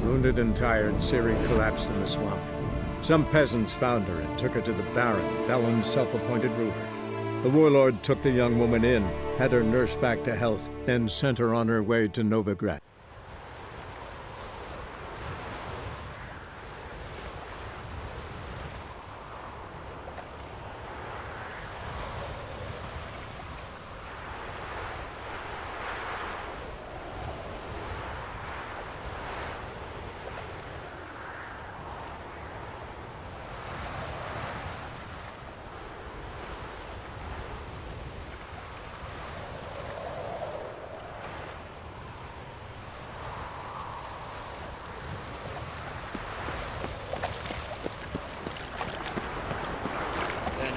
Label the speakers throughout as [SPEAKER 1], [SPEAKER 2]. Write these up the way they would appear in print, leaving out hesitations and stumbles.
[SPEAKER 1] Wounded and tired, Ciri collapsed in the swamp. Some peasants found her and took her to the Baron, Valen's self-appointed ruler. The warlord took the young woman in, had her nursed back to health, then sent her on her way to Novigrad.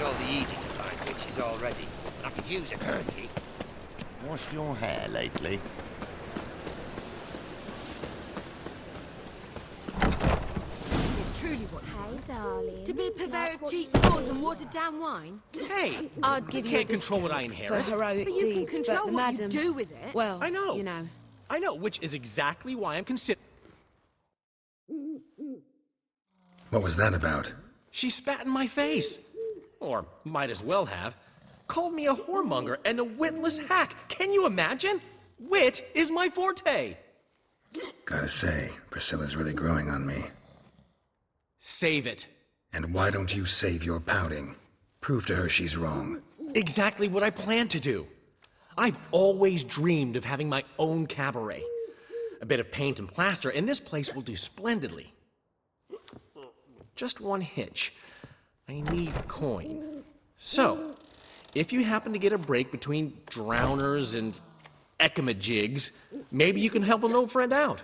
[SPEAKER 2] All the easy to find witches already. I could use a turkey.
[SPEAKER 3] Washed your hair lately?
[SPEAKER 4] Truly what?
[SPEAKER 5] Hey, darling.
[SPEAKER 4] To be a purveyor of cheap swords and watered down wine?
[SPEAKER 6] Hey!
[SPEAKER 5] I'd give
[SPEAKER 6] you
[SPEAKER 5] you
[SPEAKER 6] can't
[SPEAKER 5] a
[SPEAKER 6] control what I
[SPEAKER 5] discount
[SPEAKER 6] inherit.
[SPEAKER 5] for heroic
[SPEAKER 4] But you can
[SPEAKER 5] deeds,
[SPEAKER 4] control
[SPEAKER 5] but the
[SPEAKER 4] what
[SPEAKER 5] madam,
[SPEAKER 4] you do with it.
[SPEAKER 5] well,
[SPEAKER 6] I know.
[SPEAKER 5] you know.
[SPEAKER 6] I know, which is exactly why I'm considering...
[SPEAKER 7] What was that about?
[SPEAKER 6] She spat in my face. Or might as well have. Called me a whoremonger and a witless hack. Can you imagine? Wit is my forte.
[SPEAKER 7] Gotta say, Priscilla's really growing on me.
[SPEAKER 6] Save it.
[SPEAKER 7] And why don't you save your pouting? Prove to her she's wrong.
[SPEAKER 6] Exactly what I plan to do. I've always dreamed of having my own cabaret. A bit of paint and plaster, and this place will do splendidly. Just one hitch. I need coin. So, if you happen to get a break between drowners and ekamajigs, maybe you can help an old friend out.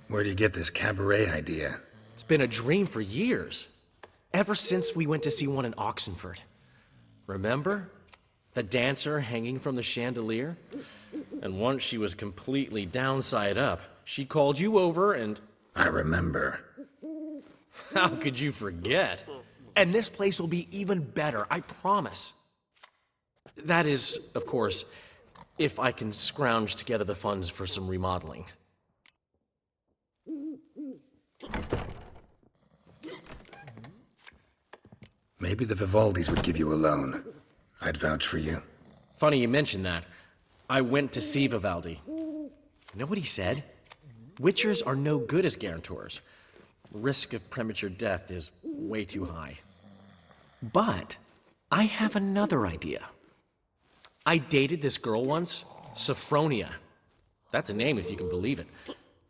[SPEAKER 7] Where do you get this cabaret idea?
[SPEAKER 6] It's been a dream for years. Ever since we went to see one in Oxenfurt. Remember? The dancer hanging from the chandelier? And once she was completely downside up, she called you over and...
[SPEAKER 7] I remember.
[SPEAKER 6] How could you forget? And this place will be even better, I promise. That is, of course, if I can scrounge together the funds for some remodeling.
[SPEAKER 7] Maybe the Vivaldis would give you a loan. I'd vouch for you.
[SPEAKER 6] Funny you mention that. I went to see Vivaldi. Know what he said? Witchers are no good as guarantors. Risk of premature death is way too high. But I have another idea. I dated this girl once, Sophronia. That's a name if you can believe it.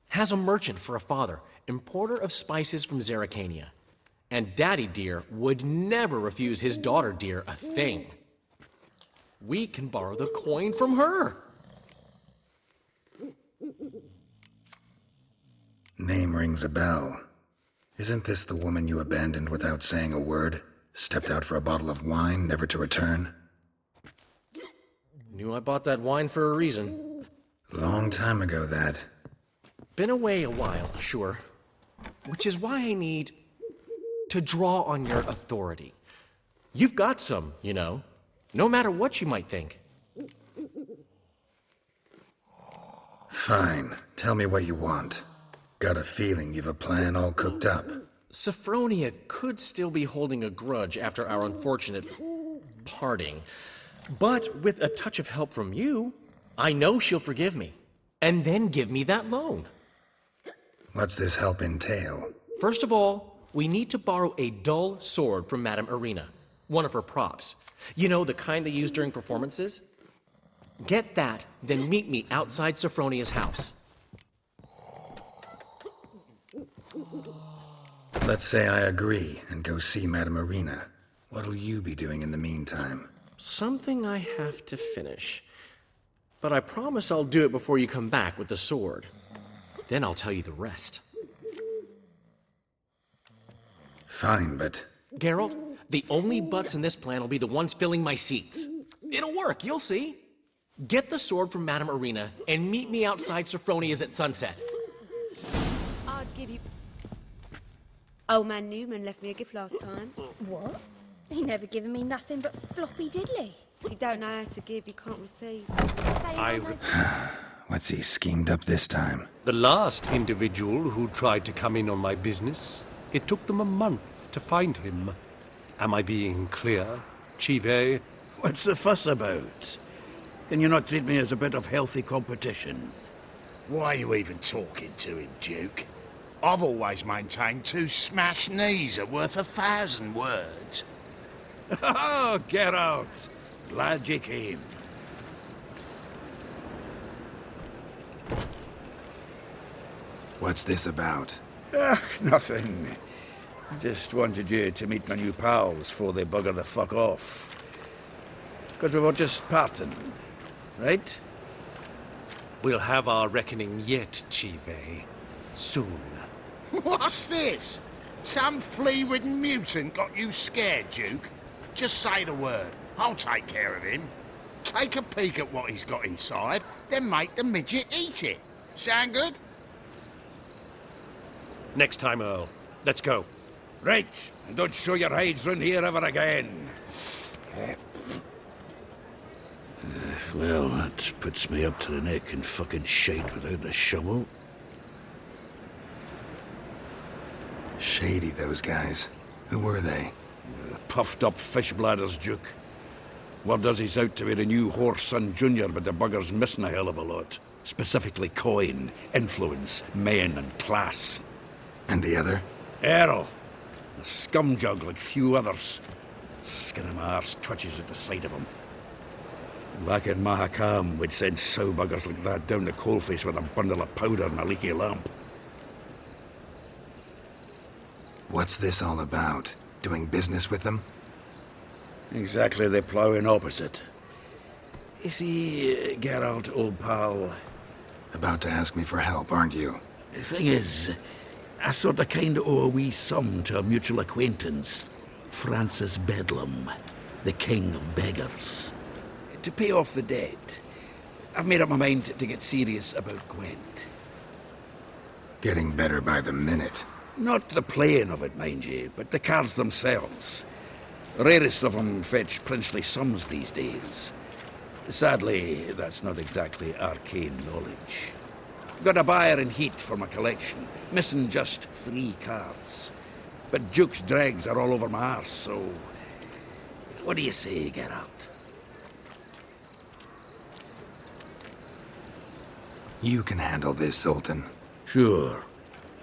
[SPEAKER 6] Has a merchant for a father, importer of spices from Zerrikania. And Daddy Dear would never refuse his daughter Dear a thing. We can borrow the coin from her.
[SPEAKER 7] Name rings a bell. Isn't this the woman you abandoned without saying a word? Stepped out for a bottle of wine, never to return?
[SPEAKER 6] Knew I bought that wine for a reason.
[SPEAKER 7] Long time ago, that.
[SPEAKER 6] Been away a while, sure. Which is why I need to draw on your authority. You've got some, you know, no matter what you might think.
[SPEAKER 7] Fine. Tell me what you want. Got a feeling you've a plan all cooked up.
[SPEAKER 6] Sophronia could still be holding a grudge after our unfortunate parting. But with a touch of help from you, I know she'll forgive me. And then give me that loan.
[SPEAKER 7] What's this help entail?
[SPEAKER 6] First of all, we need to borrow a dull sword from Madame Irina, one of her props. You know, the kind they use during performances? Get that, then meet me outside Sophronia's house.
[SPEAKER 7] Let's say I agree and go see Madame Irina. What'll you be doing in the meantime?
[SPEAKER 6] Something I have to finish. But I promise I'll do it before you come back with the sword. Then I'll tell you the rest.
[SPEAKER 7] Fine, but...
[SPEAKER 6] Geralt, the only butts in this plan will be the ones filling my seats. It'll work, you'll see. Get the sword from Madame Irina and meet me outside Sophronia's at sunset.
[SPEAKER 5] I'd give you... Old man Newman left me a gift last time.
[SPEAKER 8] What? He never given me nothing but floppy diddly.
[SPEAKER 5] You don't know how to give, you can't receive.
[SPEAKER 7] What's he schemed up this time?
[SPEAKER 8] The last individual who tried to come in on my business, it took them a month to find him. Am I being clear, Chive?
[SPEAKER 9] What's the fuss about? Can you not treat me as a bit of healthy competition?
[SPEAKER 3] Why are you even talking to him, Duke? I've always maintained 2 smashed knees are worth 1,000 words.
[SPEAKER 9] Oh, Geralt! Glad you came.
[SPEAKER 7] What's this about?
[SPEAKER 9] Nothing. Just wanted you to meet my new pals before they bugger the fuck off. Because we were just parting, right?
[SPEAKER 8] We'll have our reckoning yet, Chive. Soon.
[SPEAKER 3] What's this? Some flea-ridden mutant got you scared, Duke? Just say the word. I'll take care of him. Take a peek at what he's got inside, then make the midget eat it. Sound good?
[SPEAKER 8] Next time, Earl. Let's go.
[SPEAKER 9] Right, and don't show your hides round here ever again. Well, that puts me up to the neck in fucking shite without the shovel.
[SPEAKER 7] Shady, those guys. Who were they?
[SPEAKER 9] Puffed up fish bladders, Duke. Word does he's out to be the new Whoreson Junior, but the bugger's missing a hell of a lot. Specifically coin, influence, men, and class.
[SPEAKER 7] And the other?
[SPEAKER 9] Earl. A scumjug like few others. Skin of my arse twitches at the sight of him. Back in Mahakam, we'd send sow buggers like that down the coalface with a bundle of powder and a leaky lamp.
[SPEAKER 7] What's this all about? Doing business with them?
[SPEAKER 9] Exactly the ploughing opposite. You see, Geralt, old pal...
[SPEAKER 7] About to ask me for help, aren't you?
[SPEAKER 9] The thing is, I sort of kind of owe a wee sum to a mutual acquaintance, Francis Bedlam, the king of beggars. To pay off the debt, I've made up my mind to get serious about Gwent.
[SPEAKER 7] Getting better by the minute.
[SPEAKER 9] Not the playing of it, mind you, but the cards themselves. The rarest of them fetch princely sums these days. Sadly, that's not exactly arcane knowledge. Got a buyer in heat for my collection, missing just 3 cards. But Duke's dregs are all over my arse, so... What do you say, Geralt?
[SPEAKER 7] You can handle this, Sultan.
[SPEAKER 9] Sure.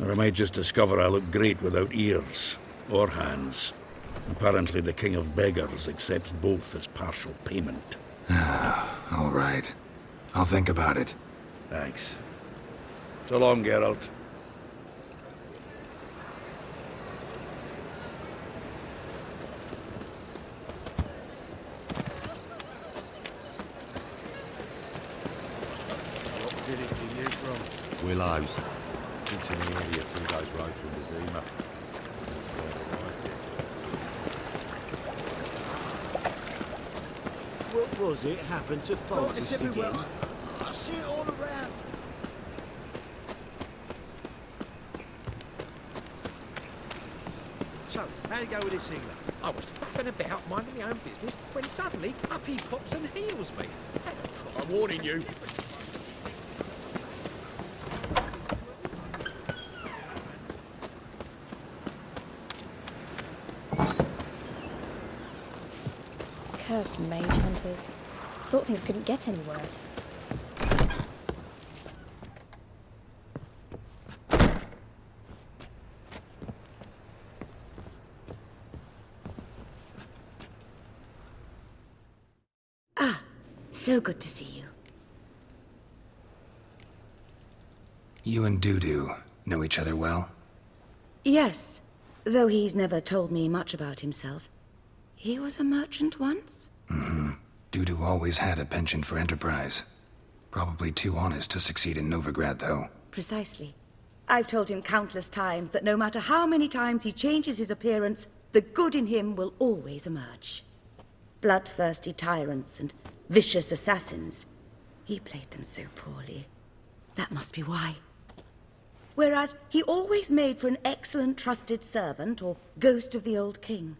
[SPEAKER 9] Or I might just discover I look great without ears. Or hands. Apparently the king of beggars accepts both as partial payment.
[SPEAKER 7] All right. I'll think about it.
[SPEAKER 9] Thanks. So long, Geralt.
[SPEAKER 3] What did it to you from?
[SPEAKER 10] Willows. Sits in the area 2 days road from the Zima.
[SPEAKER 11] What was it happened to Faltist again?
[SPEAKER 3] I see it all around.
[SPEAKER 11] So, how'd it go with this healer? I was faffing about, minding my own business, when suddenly up he pops and heals me.
[SPEAKER 3] I'm warning you.
[SPEAKER 12] Cursed mage hunters. Thought things couldn't get any worse.
[SPEAKER 5] Ah, so good to see you.
[SPEAKER 7] You and Dudu know each other well?
[SPEAKER 5] Yes, though he's never told me much about himself. He was a merchant once?
[SPEAKER 7] Mm-hmm. Dudu always had a penchant for enterprise. Probably too honest to succeed in Novigrad, though.
[SPEAKER 5] Precisely. I've told him countless times that no matter how many times he changes his appearance, the good in him will always emerge. Bloodthirsty tyrants and vicious assassins. He played them so poorly. That must be why. Whereas he always made for an excellent trusted servant or ghost of the old king.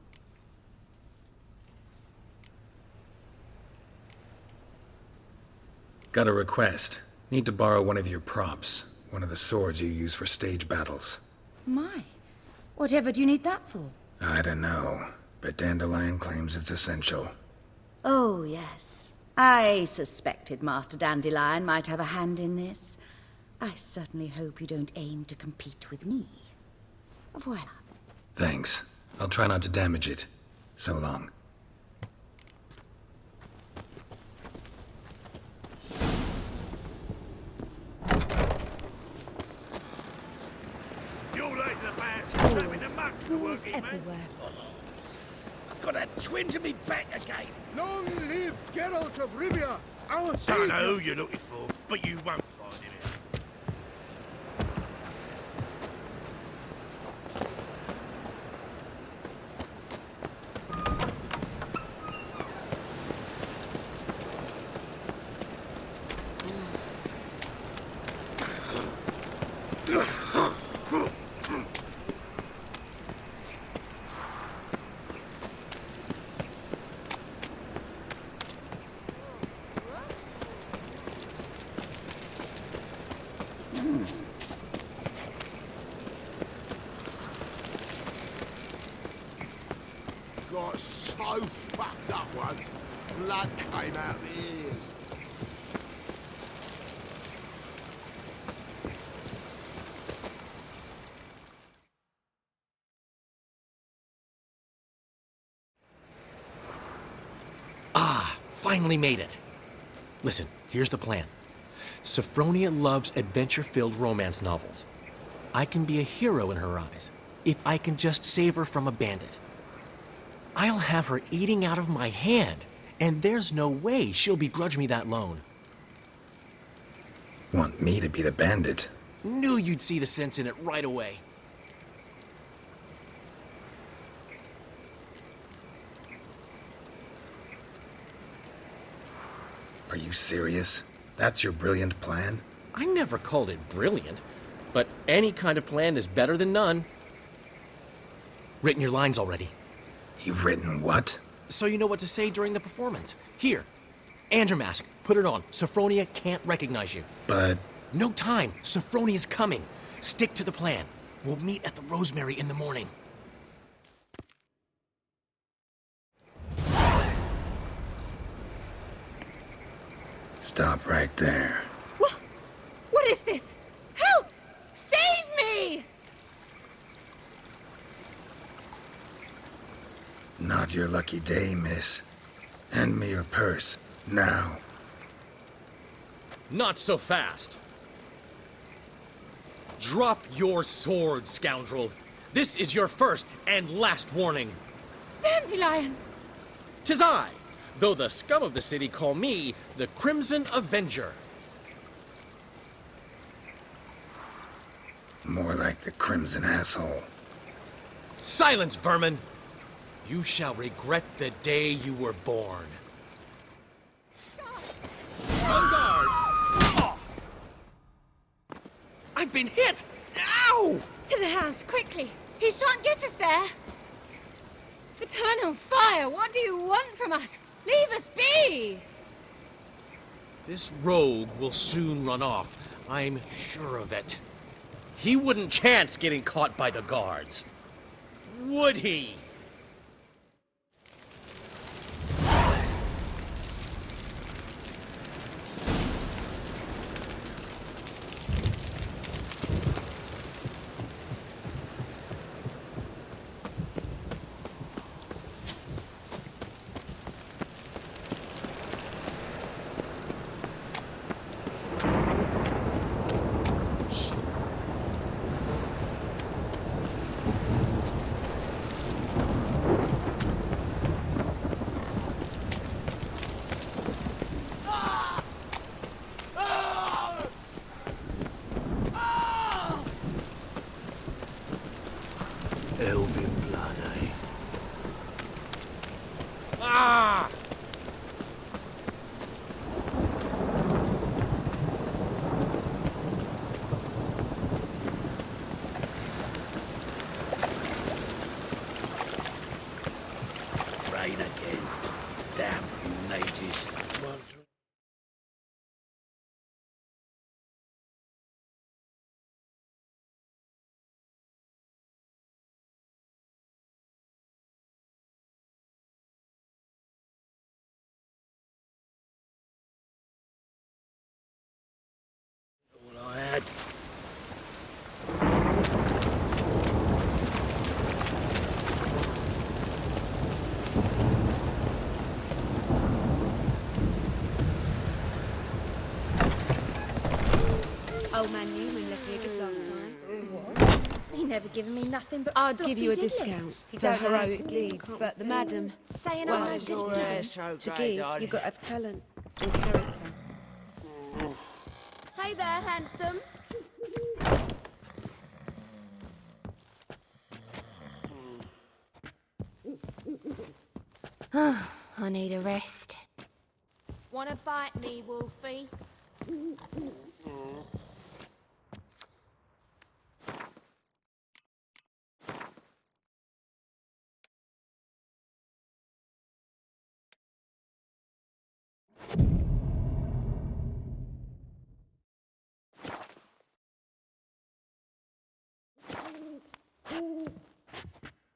[SPEAKER 7] Got a request. Need to borrow one of your props. One of the swords you use for stage battles.
[SPEAKER 5] My, whatever do you need that for?
[SPEAKER 7] I don't know, but Dandelion claims it's essential.
[SPEAKER 5] Oh, yes. I suspected Master Dandelion might have a hand in this. I certainly hope you don't aim to compete with me. Voila.
[SPEAKER 7] Thanks. I'll try not to damage it. So long.
[SPEAKER 12] Tools everywhere.
[SPEAKER 9] I've got a twinge in me back again.
[SPEAKER 13] Long live Geralt of Rivia, our
[SPEAKER 3] Don't
[SPEAKER 13] savior!
[SPEAKER 3] know who you're looking for, but you won't find him here. Got so fucked up once, blood came out the ears.
[SPEAKER 6] Finally made it. Listen, here's the plan. Sophronia loves adventure-filled romance novels. I can be a hero in her eyes if I can just save her from a bandit. I'll have her eating out of my hand, and there's no way she'll begrudge me that loan.
[SPEAKER 7] Want me to be the bandit?
[SPEAKER 6] Knew you'd see the sense in it right away.
[SPEAKER 7] Are you serious? That's your brilliant plan?
[SPEAKER 6] I never called it brilliant, but any kind of plan is better than none. Written your lines already.
[SPEAKER 7] You've written what?
[SPEAKER 6] So you know what to say during the performance. Here, and your mask. Put it on. Sophronia can't recognize you.
[SPEAKER 7] But...
[SPEAKER 6] No time. Sophronia's coming. Stick to the plan. We'll meet at the Rosemary in the morning.
[SPEAKER 7] Stop right there.
[SPEAKER 4] What is this? Help! Save me!
[SPEAKER 7] Not your lucky day, miss. Hand me your purse, now.
[SPEAKER 6] Not so fast. Drop your sword, scoundrel. This is your first and last warning.
[SPEAKER 4] Dandelion!
[SPEAKER 6] 'Tis I, though the scum of the city call me the Crimson Avenger.
[SPEAKER 7] More like the Crimson Asshole.
[SPEAKER 6] Silence, vermin! You shall regret the day you were born. On guard! Oh. I've been hit! Ow!
[SPEAKER 4] To the house, quickly! He shan't get us there! Eternal fire, what do you want from us? Leave us be!
[SPEAKER 6] This rogue will soon run off. I'm sure of it. He wouldn't chance getting caught by the guards. Would he?
[SPEAKER 14] Old man Newman left me a gift last time. What?
[SPEAKER 12] He never given me nothing but
[SPEAKER 14] I'd give you a
[SPEAKER 12] floppy
[SPEAKER 14] discount
[SPEAKER 12] diddly.
[SPEAKER 14] for heroic deeds, but the madam...
[SPEAKER 12] Saying
[SPEAKER 14] well,
[SPEAKER 12] I didn't give him.
[SPEAKER 14] to give, you got to have talent and character.
[SPEAKER 12] Hey there, handsome. I need a rest. Wanna bite me, Wolfie?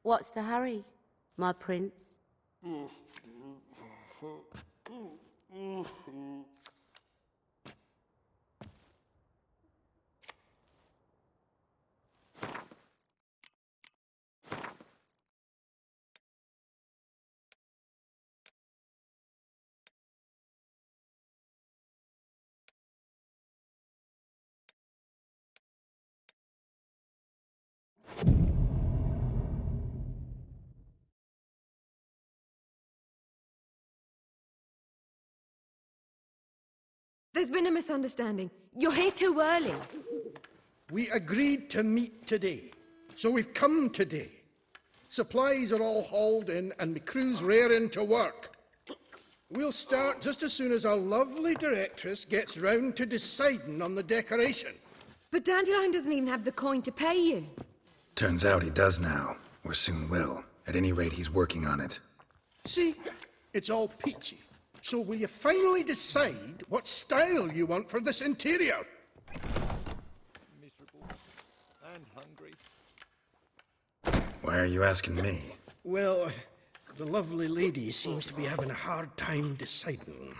[SPEAKER 14] What's the hurry, my prince?
[SPEAKER 15] There's been a misunderstanding. You're here too early.
[SPEAKER 13] We agreed to meet today, so we've come today. Supplies are all hauled in and the crew's raring to work. We'll start just as soon as our lovely directress gets round to deciding on the decoration.
[SPEAKER 15] But Dandelion doesn't even have the coin to pay you.
[SPEAKER 7] Turns out he does now, or soon will. At any rate, he's working on it.
[SPEAKER 13] See, it's all peachy. So will you finally decide what style you want for this interior?
[SPEAKER 11] Miserable and hungry.
[SPEAKER 7] Why are you asking me?
[SPEAKER 13] Well, the lovely lady seems to be having a hard time deciding.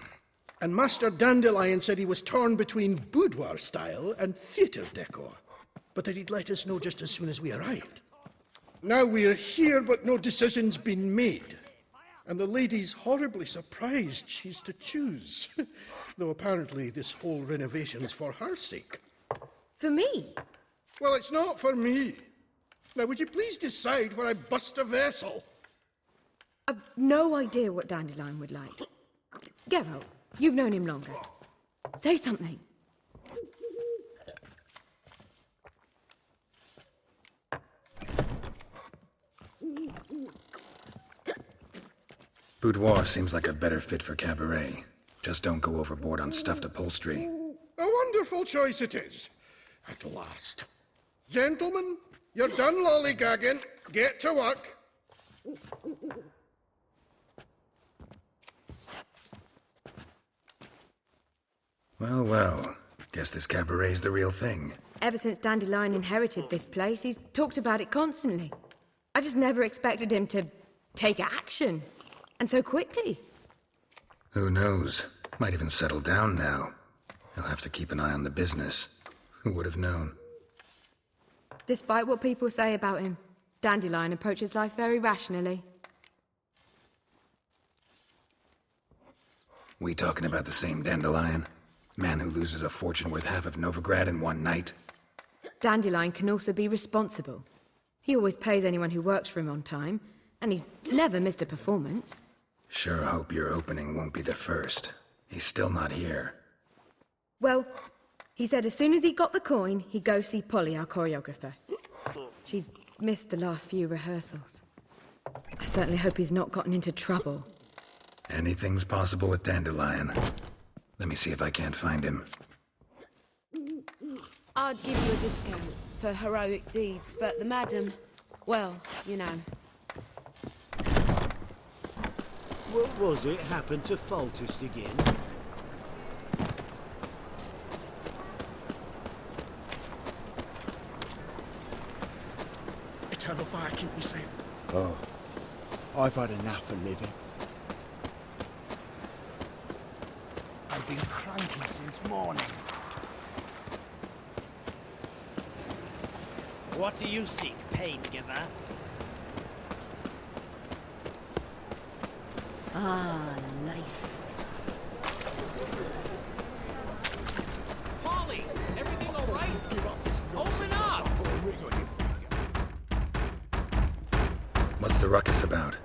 [SPEAKER 13] And Master Dandelion said he was torn between boudoir style and theatre decor, but that he'd let us know just as soon as we arrived. Now we're here, but no decision's been made. And the lady's horribly surprised she's to choose. Though apparently this whole renovation's for her sake.
[SPEAKER 15] For me?
[SPEAKER 13] Well, it's not for me. Now, would you please decide where I bust a vessel?
[SPEAKER 15] I've no idea what Dandelion would like. Geralt, you've known him longer. Say something.
[SPEAKER 7] Boudoir seems like a better fit for cabaret. Just don't go overboard on stuffed upholstery.
[SPEAKER 13] A wonderful choice it is. At last. Gentlemen, you're done lollygagging. Get to work.
[SPEAKER 7] Well, well. Guess this cabaret's the real thing.
[SPEAKER 15] Ever since Dandelion inherited this place, he's talked about it constantly. I just never expected him to take action. And so quickly.
[SPEAKER 7] Who knows? Might even settle down now. He'll have to keep an eye on the business. Who would have known?
[SPEAKER 15] Despite what people say about him, Dandelion approaches life very rationally.
[SPEAKER 7] We talking about the same Dandelion? Man who loses a fortune worth half of Novigrad in one night?
[SPEAKER 15] Dandelion can also be responsible. He always pays anyone who works for him on time, and he's never missed a performance.
[SPEAKER 7] Sure hope your opening won't be the first. He's still not here.
[SPEAKER 15] Well, he said as soon as he got the coin, he'd go see Polly, our choreographer. She's missed the last few rehearsals. I certainly hope he's not gotten into trouble.
[SPEAKER 7] Anything's possible with Dandelion. Let me see if I can't find him.
[SPEAKER 14] I'd give you a discount for heroic deeds, but the madam, well, you know.
[SPEAKER 16] What was it happened to Faltest again?
[SPEAKER 13] Eternal fire, keep me safe.
[SPEAKER 17] Oh, I've had enough of living. I've been cranky since morning.
[SPEAKER 2] What do you seek, pain giver?
[SPEAKER 14] Ah, life.
[SPEAKER 2] Polly! Everything all
[SPEAKER 7] ruckus about?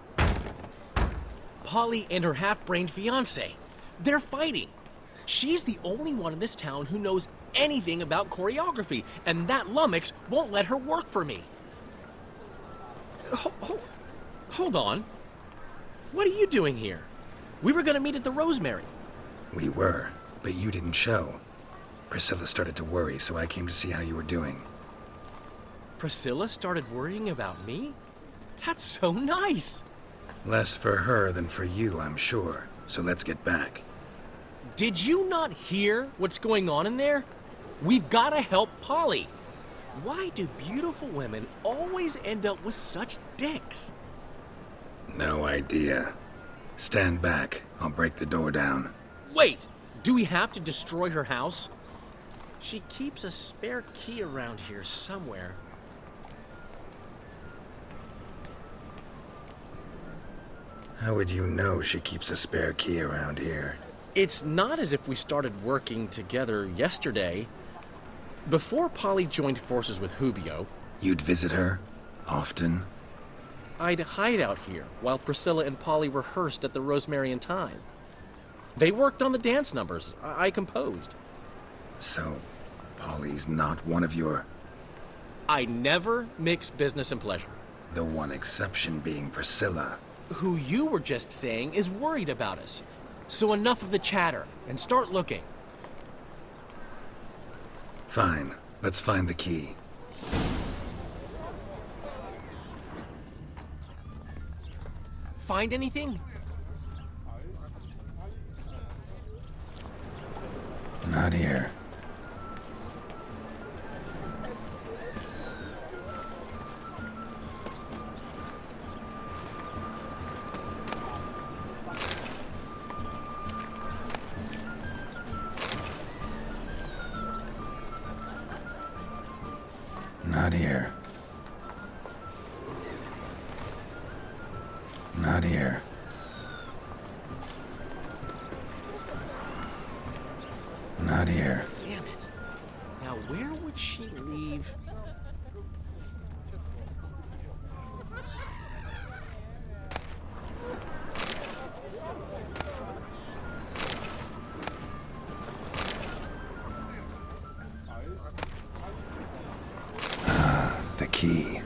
[SPEAKER 6] Polly and her half-brained fiancé. They're fighting. She's the only one in this town who knows anything about choreography, and that lummox won't let her work for me. Hold on. What are you doing here? We were going to meet at the Rosemary.
[SPEAKER 7] We were, but you didn't show. Priscilla started to worry, so I came to see how you were doing.
[SPEAKER 6] Priscilla started worrying about me? That's so nice.
[SPEAKER 7] Less for her than for you, I'm sure. So let's get back.
[SPEAKER 6] Did you not hear what's going on in there? We've got to help Polly. Why do beautiful women always end up with such dicks?
[SPEAKER 7] No idea. Stand back. I'll break the door down.
[SPEAKER 6] Wait! Do we have to destroy her house? She keeps a spare key around here somewhere.
[SPEAKER 7] How would you know she keeps a spare key around here?
[SPEAKER 6] It's not as if we started working together yesterday. Before Polly joined forces with Hubio...
[SPEAKER 7] You'd visit her? Often?
[SPEAKER 6] I'd hide out here while Priscilla and Polly rehearsed at the Rosemary and Thyme. They worked on the dance numbers. I composed.
[SPEAKER 7] So, Polly's not one of your...
[SPEAKER 6] I never mix business and pleasure.
[SPEAKER 7] The one exception being Priscilla.
[SPEAKER 6] Who you were just saying is worried about us. So enough of the chatter, and start looking.
[SPEAKER 7] Fine. Let's find the key.
[SPEAKER 6] Find anything?
[SPEAKER 7] Not here. Not here. Not here. Not here.
[SPEAKER 6] Damn it. Now where would she leave?
[SPEAKER 7] The key.